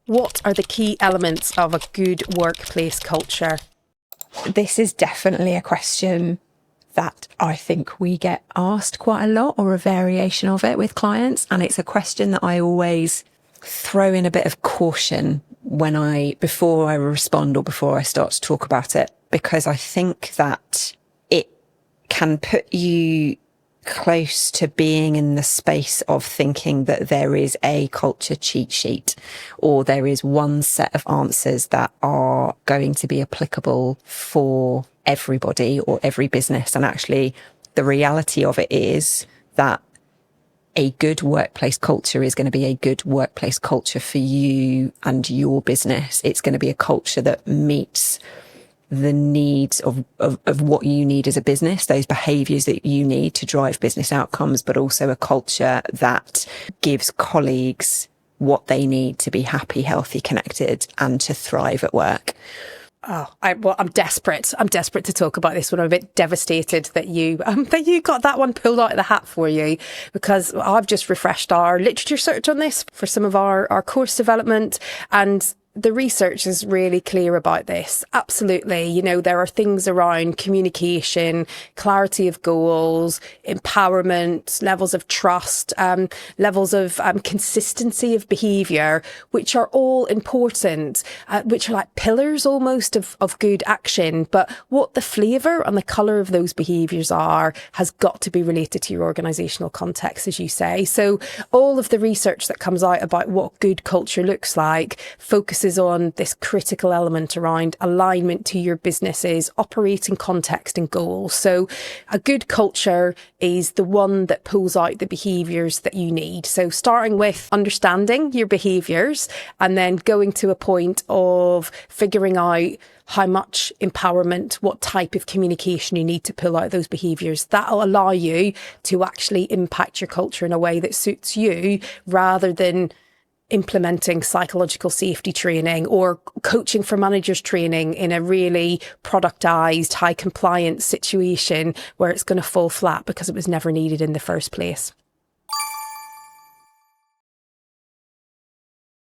What are the key elements of a good workplace culture? This is definitely a question that I think we get asked quite a lot, or a variation of it with clients. And it's a question that I always throw in a bit of caution before I respond or before I start to talk about it, because I think that it can put you close to being in the space of thinking that there is a culture cheat sheet, or there is one set of answers that are going to be applicable for everybody or every business. And actually, the reality of it is that a good workplace culture is going to be a good workplace culture for you and your business. It's going to be a culture that meets the needs of what you need as a business, those behaviours that you need to drive business outcomes, but also a culture that gives colleagues what they need to be happy, healthy, connected, and to thrive at work. I'm desperate. I'm desperate to talk about this one. I'm a bit devastated that you got that one pulled out of the hat for you, because I've just refreshed our literature search on this for some of our course development, and the research is really clear about this. Absolutely. There are things around communication, clarity of goals, empowerment, levels of trust, levels of consistency of behaviour, which are all important, which are like pillars almost of good action. But what the flavour and the colour of those behaviours are has got to be related to your organisational context, as you say. So all of the research that comes out about what good culture looks like focuses on this critical element around alignment to your business's operating context and goals. So a good culture is the one that pulls out the behaviours that you need. So starting with understanding your behaviours, and then going to a point of figuring out how much empowerment, what type of communication you need to pull out those behaviours. That'll allow you to actually impact your culture in a way that suits you, rather than implementing psychological safety training or coaching for managers training in a really productized, high compliance situation where it's going to fall flat because it was never needed in the first place.